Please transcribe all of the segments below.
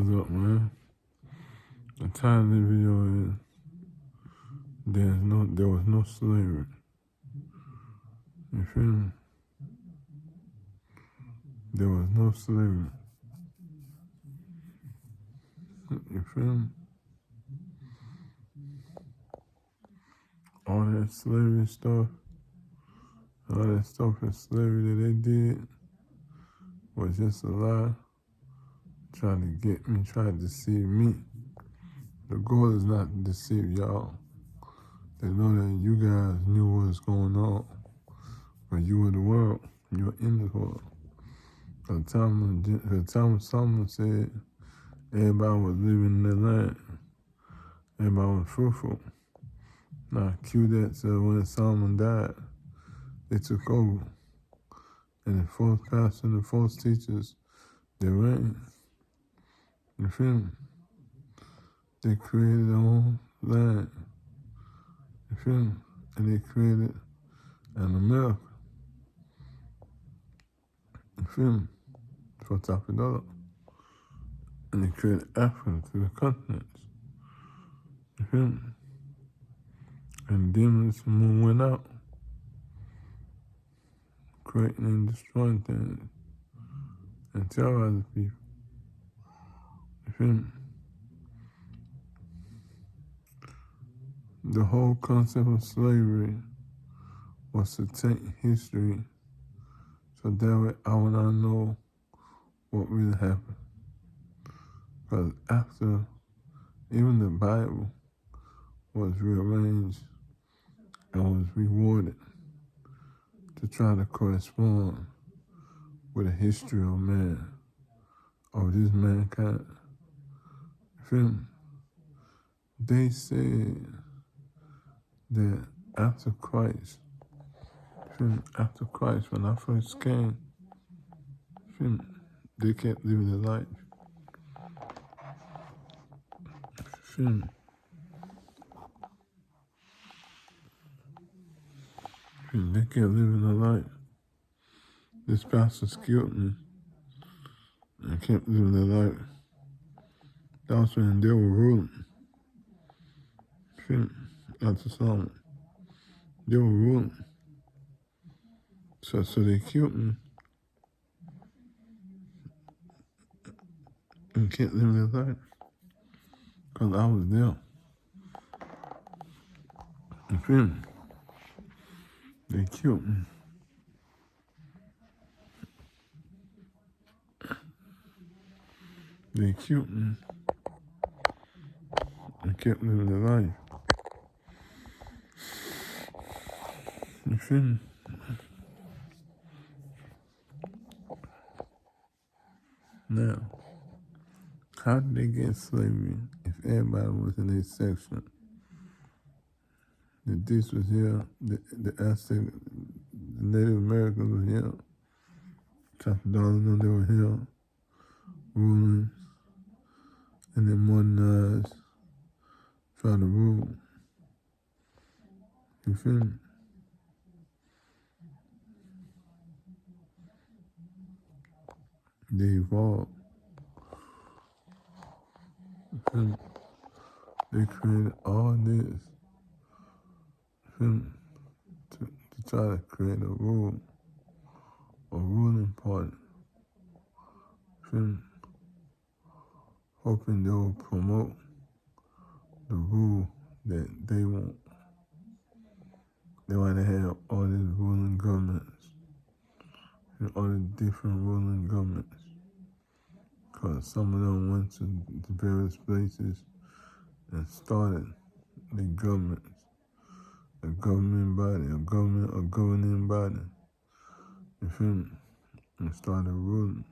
What's up, man? The title of the video is there was no slavery. You feel me? There was no slavery. You feel me? All that slavery stuff, all that stuff in slavery that they did was just a lie. Trying to get me, trying to deceive me. The goal is not to deceive y'all. They know that you guys knew what was going on, but you were the world. You were in the world. By the time Solomon said everybody was living in their land, everybody was fruitful. Now cue that to when Solomon died, they took over. And the false pastors and the false teachers, they reigned. You feel me? They created their own land. You feel me? And they created an America. You feel me? For top of dollar. And they created Africa to the continents. You feel me? And demons went out, creating and destroying things and terrorizing people. You feel me? The whole concept of slavery was to take history so that way I would not know what really happened. Because after, even the Bible was rearranged and was rewarded to try to correspond with the history of man, of this mankind. You feel me? They said that after Christ, after Christ, when I first came, they kept living their life. They kept living their life. This pastor killed me and kept living their life. That was when they were ruling. After Solomon, they were ruling. So they killed me and kept living their life. Because I was there. You feel me? They killed me. They killed me and kept living their life. You feel me? Now, how did they get slavery if everybody was in their section? The this was here, the Aztec, the Native Americans were here. Tapadolino, they were here, ruling, and then modernized, try to rule. You feel me? They evolved. You feel me? They created all this, you feel me? To try to create a ruling party. You feel me? Hoping they will promote the rule that they want. They want to have all these ruling governments, and all the different ruling governments. Because some of them went to various places and started the governments, a government body, a governing body. You feel me? And started ruling.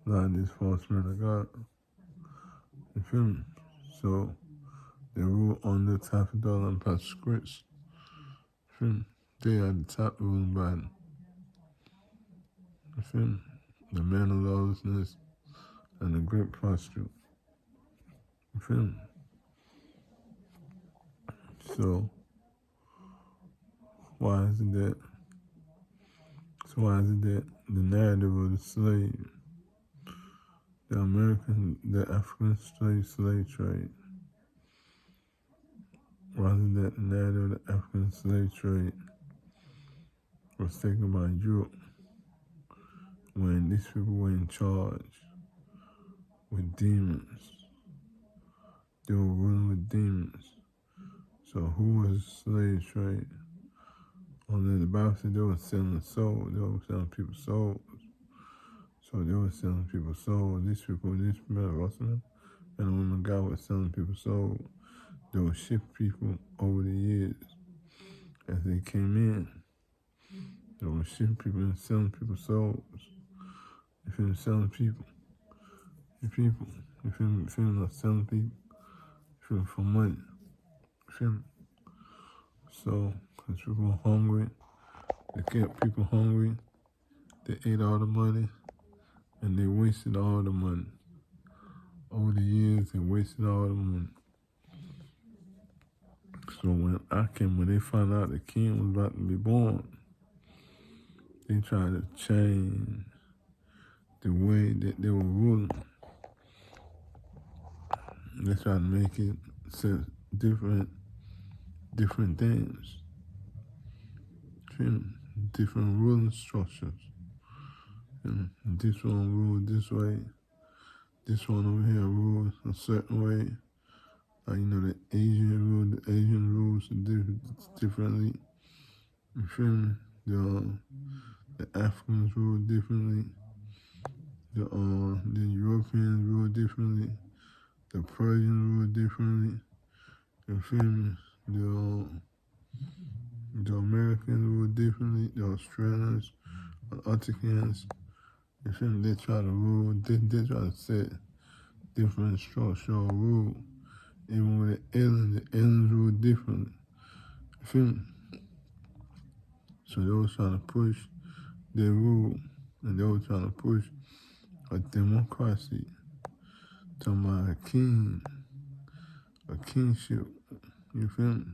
A lot of these false men of God. You feel me? So they rule on the top of dollar and Pastor Chris. You feel me? They are the top ruling body. You feel me? The man of lawlessness and the great prostitute. You feel me? So why is it that the narrative of the slave the African slave trade. Rather that narrative, the African slave trade was taken by Europe when these people were in charge with demons. They were ruling with demons. So who was slave trade? Only the Bible said they were selling souls. They were selling people's souls. So they were selling people's souls. These men, and the woman of God was selling people's souls. They would shift people over the years as they came in. They would shift people and selling people's souls. If you're selling people, if you're not selling people, if you're for money, if you're, so, because people were hungry, they kept people hungry, they ate all the money, and they wasted all the money. Over the years, they wasted all the money. So when they found out the king was about to be born, they tried to change the way that they were ruling. They tried to make it sense different things, different ruling structures. And this one ruled this way, this one over here rules a certain way. Like, the Asian rules differently. You feel me? The Africans rule differently. The Europeans rule differently. The Persians rule differently. You feel me? The Americans rule differently. The Australians, the Antarcticans, you feel me? They try to rule. They try to set different structural rule. Even with the aliens rule differently. You feel me? So they were trying to push their rule, and they were trying to push a democracy, talking about a kingship. You feel me?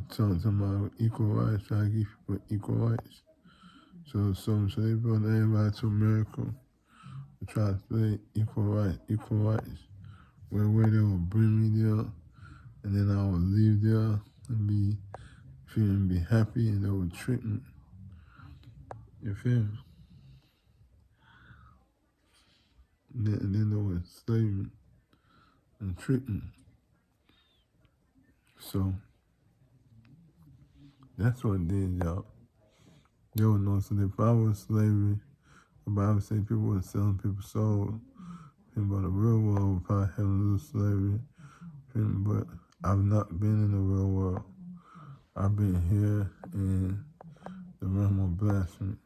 Talking about equal rights, trying to give people equal rights. So they brought everybody to America to try to play equal rights. Where they would bring me there, and then I would leave there and be happy, and they would treat me. You feel me? And then they would slave me and treat me. So that's what it did, y'all. There was no slavery. If I was slavery, the Bible said people were selling people's souls. But the real world would probably have a little slavery. But I've not been in the real world. I've been here in the realm of blasphemy.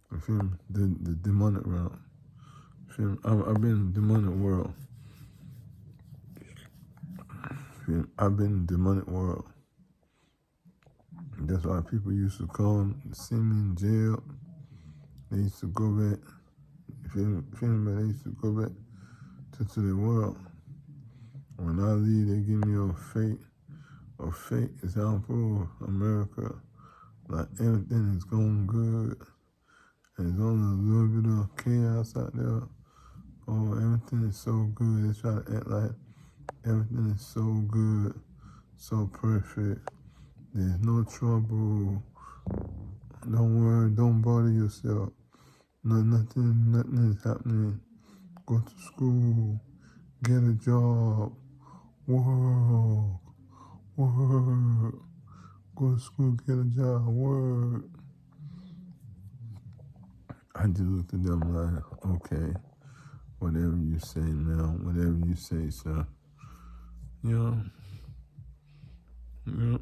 You feel me? The demonic realm. You feel me? I've been in the demonic world. You feel me? I've been in the demonic world. That's why people used to see me in jail. They used to go back. You feel me? They used to go back to the world. When I leave, they give me a fake example of America. Like everything is going good. And there's only a little bit of chaos out there. Oh, everything is so good. They try to act like everything is so good, so perfect. There's no trouble. Don't worry, don't bother yourself. Nothing is happening. Go to school, get a job, work. Go to school, get a job, work. I just looked at them like, okay, whatever you say, man, whatever you say, sir. You know,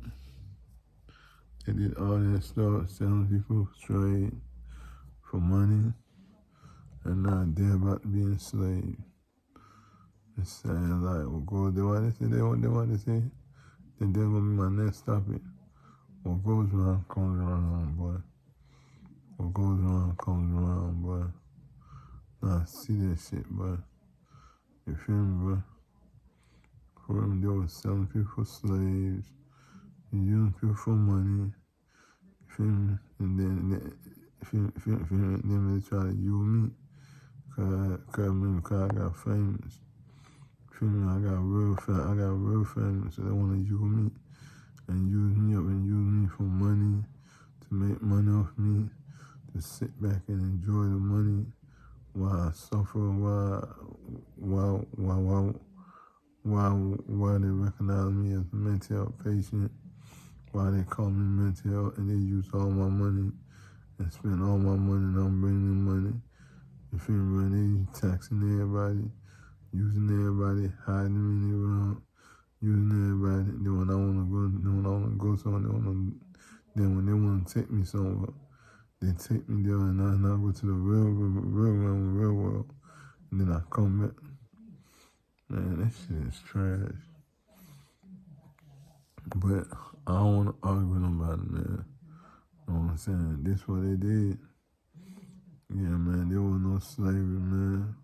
they did all that stuff, selling people straight for money, and now they're about to be enslaved. It's sad, like, well, go, they want to say, then they're going to be my next topic. What goes around comes around, boy. What goes around comes around, boy. Now I see that shit, boy. You feel me, boy? For them, they were selling people for slaves, using people for money. You feel me? And then they try to use me Cause I got famous. Feel me? I got real famous. So they want to use me and use me up and use me for money, to make money off me, to sit back and enjoy the money while I suffer, while they recognize me as a mental health patient, while they call me mental health, and they use all my money and spend all my money, and I'm bringing them money. You feel me? They taxing everybody, using everybody, hiding me around, using everybody. Then when I wanna go somewhere, then when they wanna take me somewhere, they take me there, and I go to the real world, and then I come back. Man, that shit is trash. But I don't want to argue with nobody, man. You know what I'm saying? This what they did. Yeah, man, there was no slavery, man.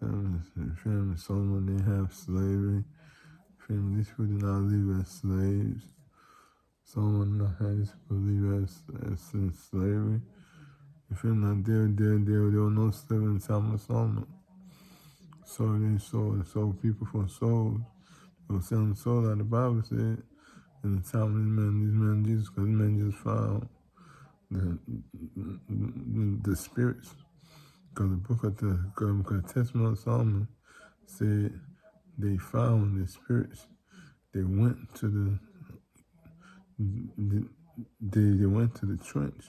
Family, Solomon didn't have slavery. Family, these people did not live as slaves. Solomon did not have these people live as slavery. If you're not there was no slavery in the time of Solomon. So they sold people for souls. They were selling souls, like the Bible said. In the time of these men Jesus, because these men just found the spirits. Because the book of the Testament of Solomon said they found the spirits. They went to they went to the trench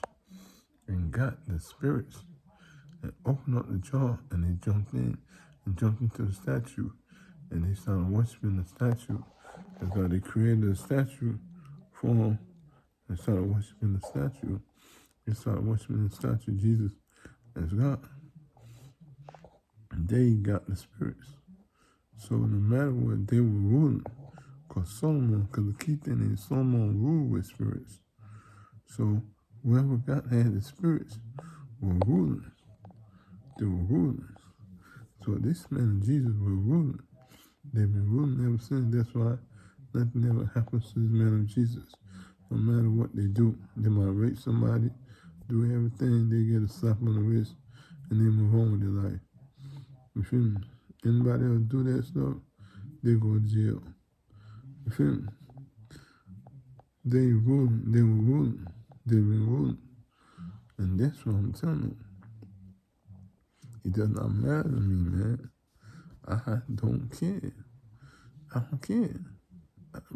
and got the spirits and opened up the jar, and they jumped in and jumped into the statue, and they started worshiping the statue. Because they created a statue for them and started worshiping the statue. They started worshiping the statue, Jesus as God. They got the spirits. So no matter what, they were ruling. Because the key thing is Solomon ruled with spirits. So whoever had the spirits were ruling. They were ruling. So this man and Jesus were ruling. They've been ruling ever since. That's why nothing ever happens to this man of Jesus. No matter what they do, they might rape somebody, do everything, they get a slap on the wrist, and they move on with their life. You feel me? Anybody else do that stuff, they go to jail. You feel me? They were ruling, they've been ruling. And that's what I'm telling them. It does not matter to me, man. I don't care. I don't care.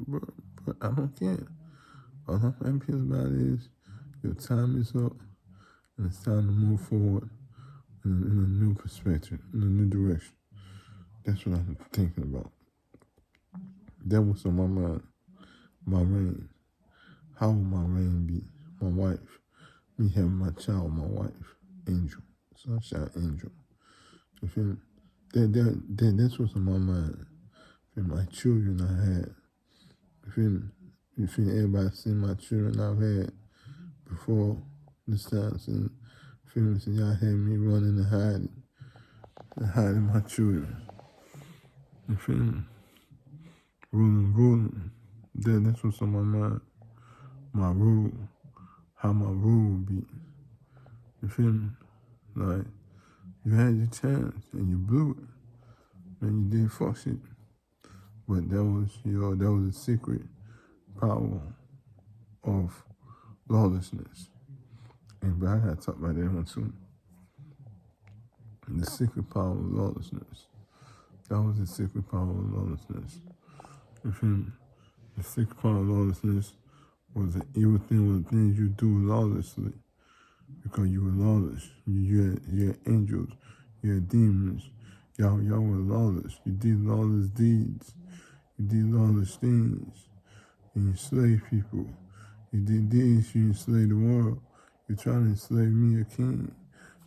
But I don't care. All I'm happy about is your time is up, and it's time to move forward in a new perspective, in a new direction. That's what I'm thinking about. That was on my mind. My reign. How will my reign be? My wife. Me having my child, my wife. Angel. Sunshine Angel. You feel me? That's what's on my mind. For my children I had. You feel me? You feel everybody seen my children I've had before this time. So, feel me? So y'all had me running and hiding my children. You feel me? Ruling. That's what's on my mind. My rule. How my rule will be. You feel me? Like, you had your chance and you blew it. And you did fuck shit. But that was a secret power of lawlessness. But I gotta talk about that one too. The secret power of lawlessness. That was the secret power of lawlessness. You feel me? The secret power of lawlessness was the evil thing, was the things you do lawlessly. Because you were lawless. You had angels. You had demons. Y'all were lawless. You did lawless deeds. You did lawless things. You enslaved people. You did this, you enslaved the world. You tried to enslave me, a king.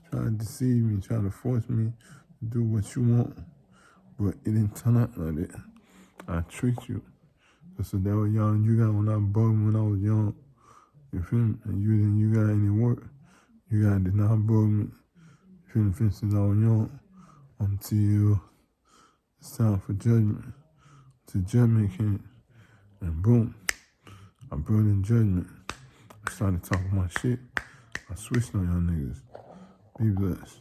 Trying to deceive me, trying to force me to do what you want. But it didn't turn out like that. I tricked you. So that was young. You got when I bugged when I was young. You feel me? And you got any work. You got did not bug me. You feel me? Since I was young. Until it's time for judgment. Till judgment came. And boom. I brought in judgment. I started talking my shit. I switched on y'all niggas. Be blessed.